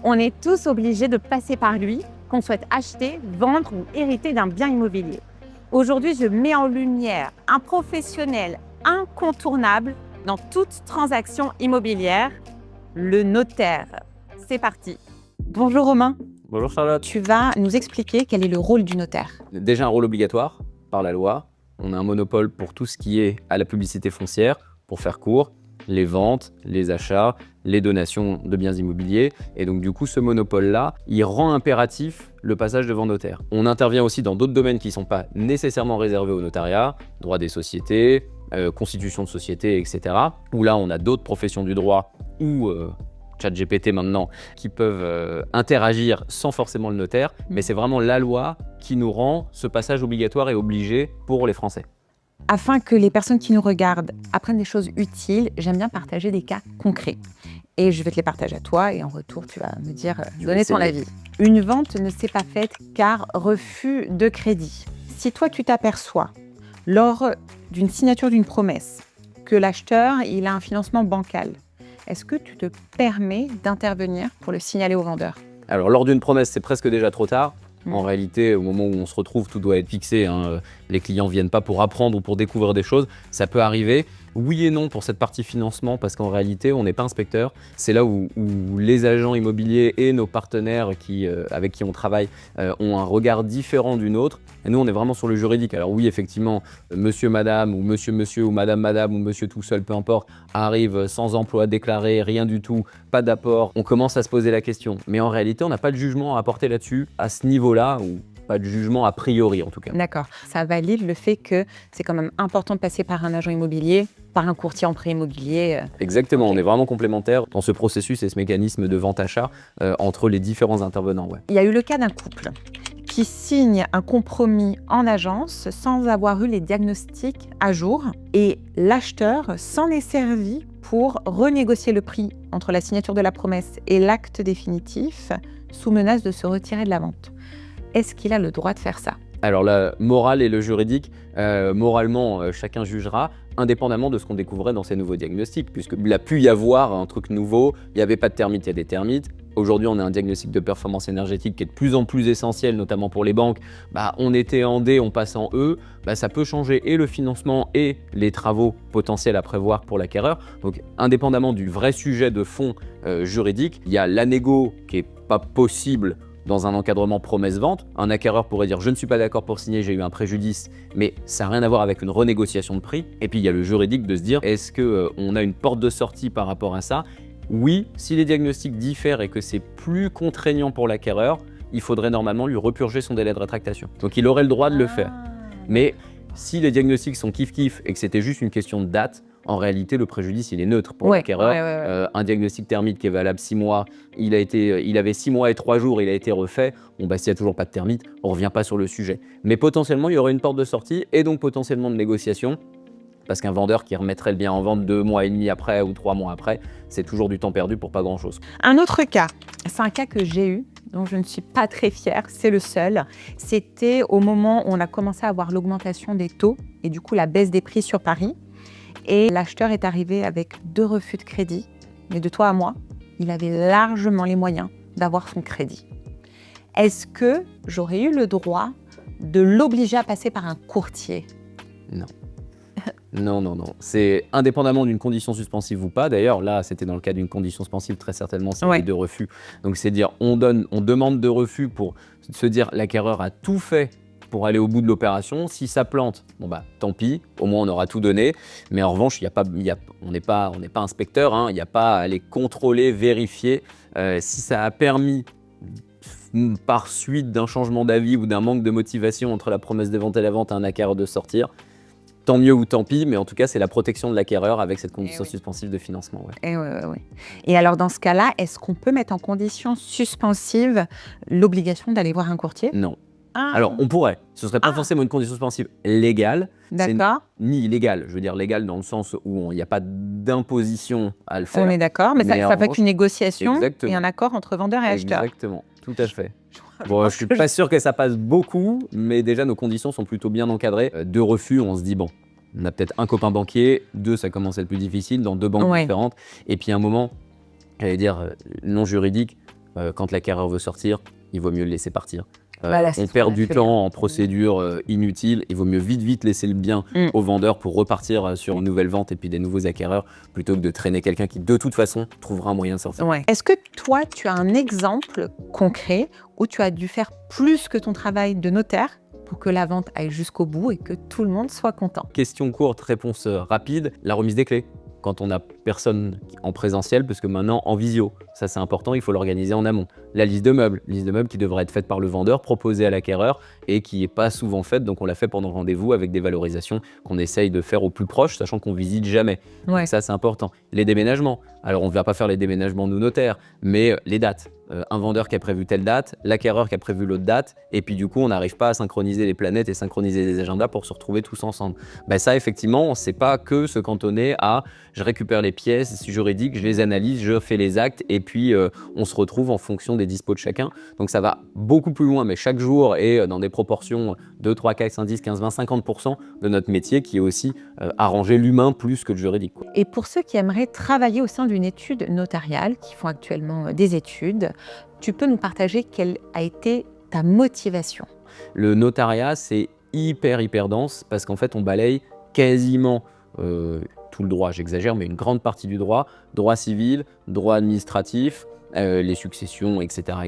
On est tous obligés de passer par lui, qu'on souhaite acheter, vendre ou hériter d'un bien immobilier. Aujourd'hui, je mets en lumière un professionnel incontournable dans toute transaction immobilière, le notaire. C'est parti. Bonjour Romain. Bonjour Charlotte. Tu vas nous expliquer quel est le rôle du notaire. Déjà un rôle obligatoire par la loi. On a un monopole pour tout ce qui est à la publicité foncière, pour faire court, les ventes, les achats, les donations de biens immobiliers. Et donc du coup, ce monopole-là, il rend impératif le passage devant notaire. On intervient aussi dans d'autres domaines qui ne sont pas nécessairement réservés au notariat, droit des sociétés, constitution de société, etc. Où là, on a d'autres professions du droit ou ChatGPT maintenant, qui peuvent interagir sans forcément le notaire, mais c'est vraiment la loi qui nous rend ce passage obligatoire et obligé pour les Français. Afin que les personnes qui nous regardent apprennent des choses utiles, j'aime bien partager des cas concrets. Et je vais te les partager à toi et en retour, tu vas me dire, donner ton avis. Une vente ne s'est pas faite car refus de crédit. Si toi, tu t'aperçois lors d'une signature d'une promesse que l'acheteur il a un financement bancal, est-ce que tu te permets d'intervenir pour le signaler au vendeur? Alors, lors d'une promesse, c'est presque déjà trop tard. En réalité, au moment où on se retrouve, tout doit être fixé. Les clients ne viennent pas pour apprendre ou pour découvrir des choses. Ça peut arriver. Oui et non pour cette partie financement, parce qu'en réalité, on n'est pas inspecteur. C'est là où les agents immobiliers et nos partenaires avec qui on travaille ont un regard différent du nôtre. Et nous, on est vraiment sur le juridique. Alors oui, effectivement, monsieur, madame, ou monsieur, ou madame, ou monsieur tout seul, peu importe, arrive sans emploi déclaré, rien du tout, pas d'apport. On commence à se poser la question. Mais en réalité, on n'a pas de jugement à apporter là-dessus, à ce niveau-là, ou pas de jugement a priori en tout cas. D'accord. Ça valide le fait que c'est quand même important de passer par un agent immobilier, par un courtier en prêt immobilier. Exactement, okay. On est vraiment complémentaires dans ce processus et ce mécanisme de vente-achat entre les différents intervenants. Ouais. Il y a eu le cas d'un couple qui signe un compromis en agence sans avoir eu les diagnostics à jour et l'acheteur s'en est servi pour renégocier le prix entre la signature de la promesse et l'acte définitif sous menace de se retirer de la vente. Est-ce qu'il a le droit de faire ça? Alors la morale et le juridique, moralement, chacun jugera, indépendamment de ce qu'on découvrait dans ces nouveaux diagnostics, puisqu'il a pu y avoir un truc nouveau, il n'y avait pas de termites, il y a des termites. Aujourd'hui, on a un diagnostic de performance énergétique qui est de plus en plus essentiel, notamment pour les banques. On était en D, on passe en E, ça peut changer et le financement et les travaux potentiels à prévoir pour l'acquéreur. Donc, indépendamment du vrai sujet de fond juridique, il y a la négo qui n'est pas possible dans un encadrement promesse-vente. Un acquéreur pourrait dire « je ne suis pas d'accord pour signer, j'ai eu un préjudice », mais ça n'a rien à voir avec une renégociation de prix. Et puis il y a le juridique de se dire « est-ce qu'on a une porte de sortie par rapport à ça ?» Oui, si les diagnostics diffèrent et que c'est plus contraignant pour l'acquéreur, il faudrait normalement lui repurger son délai de rétractation. Donc il aurait le droit de le faire. Mais si les diagnostics sont kiff-kiff et que c'était juste une question de date, en réalité, le préjudice, il est neutre pour l'acquéreur. Un diagnostic termite qui est valable 6 mois, il avait 6 mois et 3 jours, il a été refait. S'il n'y a toujours pas de termite, on ne revient pas sur le sujet. Mais potentiellement, il y aurait une porte de sortie et donc potentiellement de négociation. Parce qu'un vendeur qui remettrait le bien en vente 2 mois et demi après ou 3 mois après, c'est toujours du temps perdu pour pas grand-chose. Un autre cas, c'est un cas que j'ai eu, dont je ne suis pas très fière, c'est le seul. C'était au moment où on a commencé à avoir l'augmentation des taux et du coup la baisse des prix sur Paris. Et l'acheteur est arrivé avec 2 refus de crédit. Mais de toi à moi, il avait largement les moyens d'avoir son crédit. Est-ce que j'aurais eu le droit de l'obliger à passer par un courtier? Non. Non. C'est indépendamment d'une condition suspensive ou pas. D'ailleurs, là, c'était dans le cas d'une condition suspensive, très certainement, c'était 2 refus. Donc, c'est dire, on demande 2 refus pour se dire, l'acquéreur a tout fait pour aller au bout de l'opération. Si ça plante, tant pis, au moins on aura tout donné. Mais en revanche, on n'est pas inspecteur, il n'y a pas à aller contrôler, vérifier. Si ça a permis, par suite d'un changement d'avis ou d'un manque de motivation entre la promesse de vente et la vente à un acquéreur de sortir, tant mieux ou tant pis, mais en tout cas, c'est la protection de l'acquéreur avec cette condition suspensive de financement. Ouais. Et alors, dans ce cas-là, est-ce qu'on peut mettre en condition suspensive l'obligation d'aller voir un courtier? Non. Alors, on pourrait. Ce ne serait pas forcément une condition suspensive légale. D'accord. Ni illégale. Je veux dire légale dans le sens où il n'y a pas d'imposition à le faire. On est d'accord, mais ça peut être une négociation et un accord entre vendeur et acheteur. Exactement, tout à fait. Bon, je ne suis pas sûr que ça passe beaucoup, mais déjà, nos conditions sont plutôt bien encadrées. 2 refus, on se dit, on a peut-être un copain banquier. 2, ça commence à être plus difficile dans 2 banques différentes. Et puis, à un moment, j'allais dire non juridique, quand l'acquéreur veut sortir, il vaut mieux le laisser partir. Voilà, c'est On ce qu'on perd a du fait, temps en procédure inutile. Il vaut mieux vite laisser le bien au vendeur pour repartir sur une nouvelle vente et puis des nouveaux acquéreurs plutôt que de traîner quelqu'un qui de toute façon trouvera un moyen de sortir. Ouais. Est-ce que toi, tu as un exemple concret où tu as dû faire plus que ton travail de notaire pour que la vente aille jusqu'au bout et que tout le monde soit content? Question courte, réponse rapide, la remise des clés. Quand on n'a personne en présentiel, parce que maintenant en visio, ça c'est important, il faut l'organiser en amont. La liste de meubles qui devrait être faite par le vendeur, proposée à l'acquéreur et qui n'est pas souvent faite, donc on l'a fait pendant le rendez-vous avec des valorisations qu'on essaye de faire au plus proche, sachant qu'on visite jamais. Ouais. Donc ça c'est important. Les déménagements, alors on ne va pas faire les déménagements nous notaires, mais les dates. Un vendeur qui a prévu telle date, l'acquéreur qui a prévu l'autre date, et puis du coup on n'arrive pas à synchroniser les planètes et synchroniser les agendas pour se retrouver tous ensemble. Ça effectivement, c'est pas que se cantonner à je récupère les pièces juridiques, je les analyse, je fais les actes et puis on se retrouve en fonction des dispos de chacun. Donc ça va beaucoup plus loin, mais chaque jour et dans des proportions 2, 3, 4, 5, 10, 15, 20, 50% de notre métier qui est aussi arranger l'humain plus que le juridique, quoi. Et pour ceux qui aimeraient travailler au sein d'une étude notariale, qui font actuellement des études, tu peux nous partager quelle a été ta motivation? Le notariat, c'est hyper dense parce qu'en fait, on balaye quasiment tout le droit, j'exagère, mais une grande partie du droit civil, droit administratif, les successions, etc.,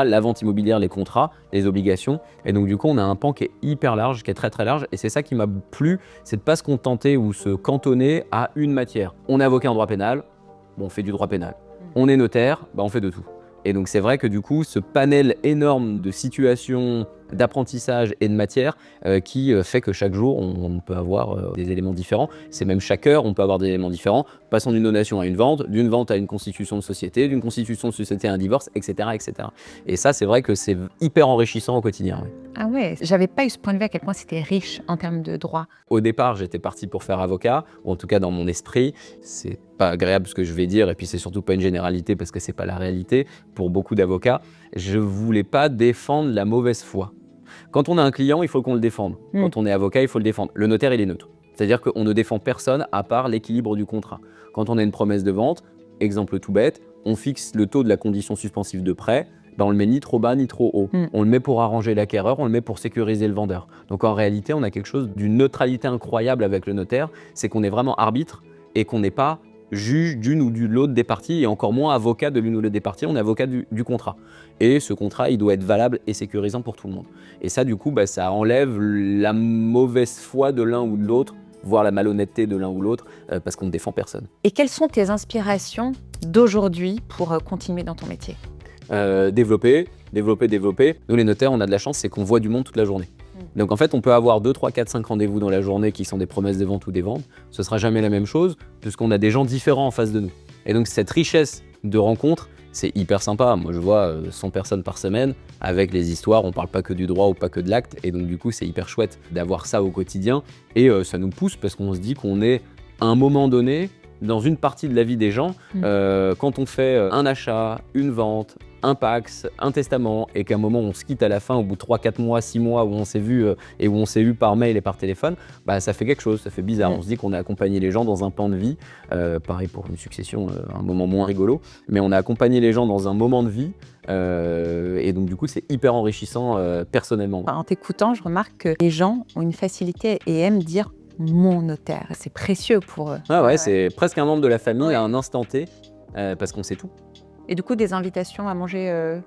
la vente immobilière, les contrats, les obligations. Et donc, du coup, on a un pan qui est hyper large, qui est très large. Et c'est ça qui m'a plu, c'est de ne pas se contenter ou se cantonner à une matière. On est avocat en droit pénal, on fait du droit pénal. On est notaire, on fait de tout. Et donc c'est vrai que du coup, ce panel énorme de situations, d'apprentissage et de matière qui fait que chaque jour, on peut avoir des éléments différents. C'est même chaque heure, on peut avoir des éléments différents, passant d'une donation à une vente, d'une vente à une constitution de société, d'une constitution de société à un divorce, etc. Et ça, c'est vrai que c'est hyper enrichissant au quotidien. Ouais. Ah ouais, j'avais pas eu ce point de vue à quel point c'était riche en termes de droit. Au départ, j'étais parti pour faire avocat, ou en tout cas dans mon esprit. C'est pas agréable ce que je vais dire, et puis c'est surtout pas une généralité parce que c'est pas la réalité pour beaucoup d'avocats. Je voulais pas défendre la mauvaise foi. Quand on a un client, il faut qu'on le défende. Quand on est avocat, il faut le défendre. Le notaire, il est neutre. C'est-à-dire qu'on ne défend personne à part l'équilibre du contrat. Quand on a une promesse de vente, exemple tout bête, on fixe le taux de la condition suspensive de prêt, on le met ni trop bas ni trop haut. On le met pour arranger l'acquéreur, on le met pour sécuriser le vendeur. Donc en réalité, on a quelque chose d'une neutralité incroyable avec le notaire, c'est qu'on est vraiment arbitre et qu'on n'est pas juge d'une ou de l'autre des parties et encore moins avocat de l'une ou l'autre des parties, on est avocat du contrat. Et ce contrat, il doit être valable et sécurisant pour tout le monde. Et ça, du coup, ça enlève la mauvaise foi de l'un ou de l'autre, voire la malhonnêteté de l'un ou l'autre, parce qu'on ne défend personne. Et quelles sont tes inspirations d'aujourd'hui pour continuer dans ton métier? Développer. Nous, les notaires, on a de la chance, c'est qu'on voit du monde toute la journée. Donc en fait, on peut avoir 2, 3, 4, 5 rendez-vous dans la journée qui sont des promesses de vente ou des ventes. Ce sera jamais la même chose, puisqu'on a des gens différents en face de nous. Et donc cette richesse de rencontres, c'est hyper sympa. Moi, je vois 100 personnes par semaine avec les histoires. On parle pas que du droit ou pas que de l'acte. Et donc du coup, c'est hyper chouette d'avoir ça au quotidien. Et ça nous pousse parce qu'on se dit qu'on est, à un moment donné, dans une partie de la vie des gens, quand on fait un achat, une vente, un Pacs, un testament, et qu'à un moment on se quitte à la fin, au bout de 3, 4 mois, 6 mois où on s'est vu et où on s'est eu par mail et par téléphone, ça fait quelque chose, ça fait bizarre. On se dit qu'on a accompagné les gens dans un pan de vie, pareil pour une succession, un moment moins rigolo, mais on a accompagné les gens dans un moment de vie, et donc du coup c'est hyper enrichissant personnellement. En t'écoutant, je remarque que les gens ont une facilité et aiment dire mon notaire. C'est précieux pour eux. Ah ouais, c'est presque un membre de la famille à un instant T, parce qu'on sait tout. Et du coup, des invitations à manger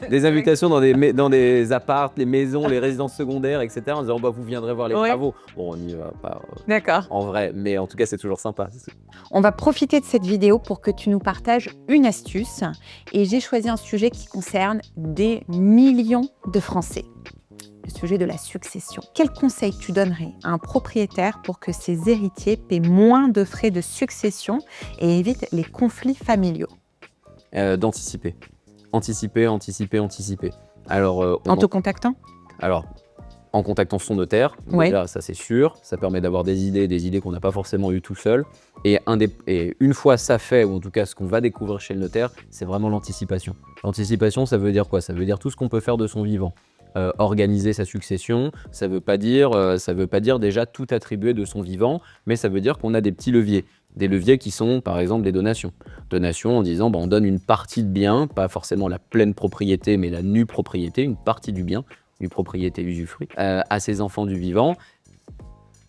Des invitations dans des apparts, les maisons, les résidences secondaires, etc. En disant vous viendrez voir les travaux. Bon, on n'y va pas D'accord. en vrai, mais en tout cas, c'est toujours sympa. On va profiter de cette vidéo pour que tu nous partages une astuce. Et j'ai choisi un sujet qui concerne des millions de Français. Le sujet de la succession. Quel conseil tu donnerais à un propriétaire pour que ses héritiers paient moins de frais de succession et évitent les conflits familiaux? D'anticiper. Anticiper. Alors, en te contactant? Alors, en contactant son notaire, déjà, ça c'est sûr, ça permet d'avoir des idées qu'on n'a pas forcément eues tout seul. Et une fois ça fait, ou en tout cas ce qu'on va découvrir chez le notaire, c'est vraiment l'anticipation. L'anticipation, ça veut dire quoi? Ça veut dire tout ce qu'on peut faire de son vivant. Organiser sa succession, ça veut pas dire déjà tout attribuer de son vivant, mais ça veut dire qu'on a des petits leviers. Des leviers qui sont, par exemple, des donations. Donations en disant, on donne une partie de bien, pas forcément la pleine propriété, mais la nue propriété, une partie du bien, nue propriété usufruit, à ses enfants du vivant.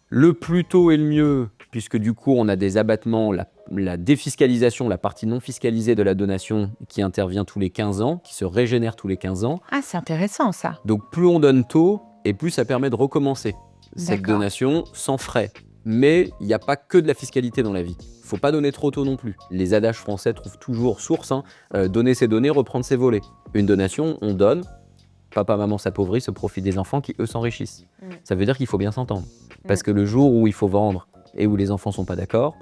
Le plus tôt est le mieux, puisque du coup, on a des abattements, la défiscalisation, la partie non fiscalisée de la donation qui intervient tous les 15 ans, qui se régénère tous les 15 ans. Ah, c'est intéressant ça. Donc plus on donne tôt, et plus ça permet de recommencer cette D'accord. donation sans frais. Mais il n'y a pas que de la fiscalité dans la vie. Il ne faut pas donner trop tôt non plus. Les adages français trouvent toujours source, donner c'est donner, reprendre c'est voler. Une donation, on donne, papa, maman s'appauvrit, se profite des enfants qui, eux, s'enrichissent. Ça veut dire qu'il faut bien s'entendre. Parce que le jour où il faut vendre et où les enfants ne sont pas d'accord,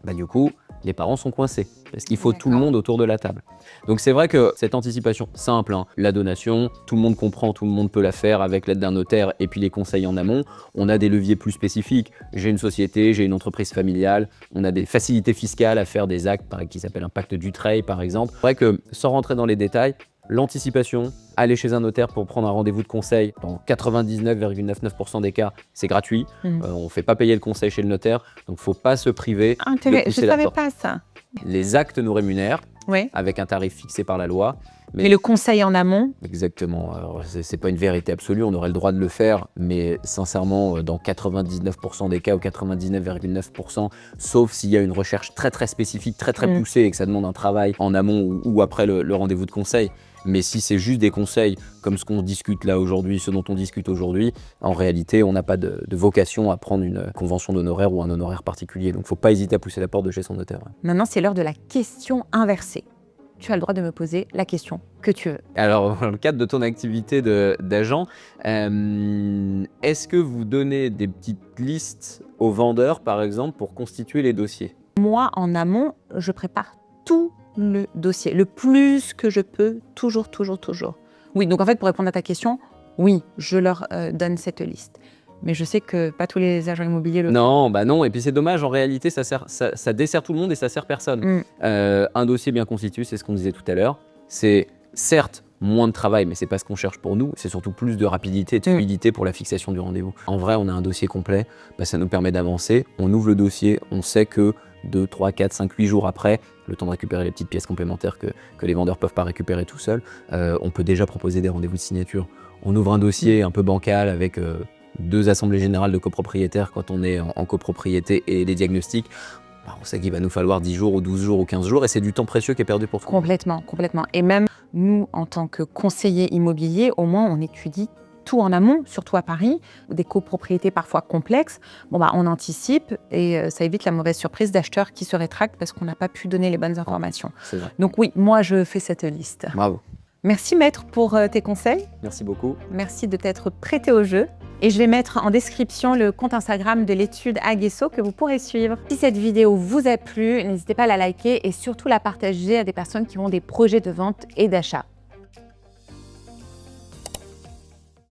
du coup, les parents sont coincés. Parce qu'il faut tout le monde autour de la table. Donc c'est vrai que cette anticipation simple, la donation, tout le monde comprend, tout le monde peut la faire avec l'aide d'un notaire et puis les conseils en amont. On a des leviers plus spécifiques. J'ai une société, j'ai une entreprise familiale, on a des facilités fiscales à faire des actes qui s'appellent un pacte Dutreil par exemple. C'est vrai que sans rentrer dans les détails, l'anticipation, aller chez un notaire pour prendre un rendez-vous de conseil, dans 99,99% des cas, c'est gratuit. On ne fait pas payer le conseil chez le notaire, donc il ne faut pas se priver de pousser Je la savais porte. pas ça. Les actes nous rémunèrent Oui. avec un tarif fixé par la loi. Mais le conseil en amont, Exactement. Alors, c'est pas une vérité absolue, on aurait le droit de le faire, mais sincèrement, dans 99% des cas ou 99,9%, sauf s'il y a une recherche très très spécifique, très très poussée et que ça demande un travail en amont ou après le rendez-vous de conseil. Mais si c'est juste des conseils comme ce qu'on discute là aujourd'hui, ce dont on discute aujourd'hui, en réalité, on n'a pas de vocation à prendre une convention d'honoraires ou un honoraire particulier. Donc, il ne faut pas hésiter à pousser la porte de chez son notaire. maintenant c'est l'heure de la question inversée. Tu as le droit de me poser la question que tu veux. Alors, dans le cadre de ton activité d'agent, est-ce que vous donnez des petites listes aux vendeurs, par exemple, pour constituer les dossiers? Moi, en amont, je prépare tout le dossier, le plus que je peux, toujours. Oui, donc en fait, pour répondre à ta question, oui, je leur donne cette liste. Mais je sais que pas tous les agents immobiliers le font. Non, et puis c'est dommage, en réalité, ça dessert tout le monde et ça sert personne. Un dossier bien constitué, c'est ce qu'on disait tout à l'heure, c'est certes moins de travail, mais c'est pas ce qu'on cherche pour nous, c'est surtout plus de rapidité et de fluidité pour la fixation du rendez-vous. En vrai, on a un dossier complet, ça nous permet d'avancer, on ouvre le dossier, on sait que 2, 3, 4, 5, 8 jours après, le temps de récupérer les petites pièces complémentaires que les vendeurs peuvent pas récupérer tout seuls, on peut déjà proposer des rendez-vous de signature. On ouvre un dossier un peu bancal avec 2 assemblées générales de copropriétaires quand on est en copropriété et les diagnostics. On sait qu'il va nous falloir 10 jours ou 12 jours ou 15 jours et c'est du temps précieux qui est perdu pour tout. Complètement. Et même nous, en tant que conseillers immobiliers, au moins on étudie tout en amont, surtout à Paris, des copropriétés parfois complexes. On anticipe et ça évite la mauvaise surprise d'acheteurs qui se rétractent parce qu'on n'a pas pu donner les bonnes informations. C'est vrai. Donc oui, moi je fais cette liste. Bravo. Merci maître pour tes conseils. Merci beaucoup. Merci de t'être prêté au jeu. Et je vais mettre en description le compte Instagram de l'étude Aguesso que vous pourrez suivre. Si cette vidéo vous a plu, n'hésitez pas à la liker et surtout la partager à des personnes qui ont des projets de vente et d'achat.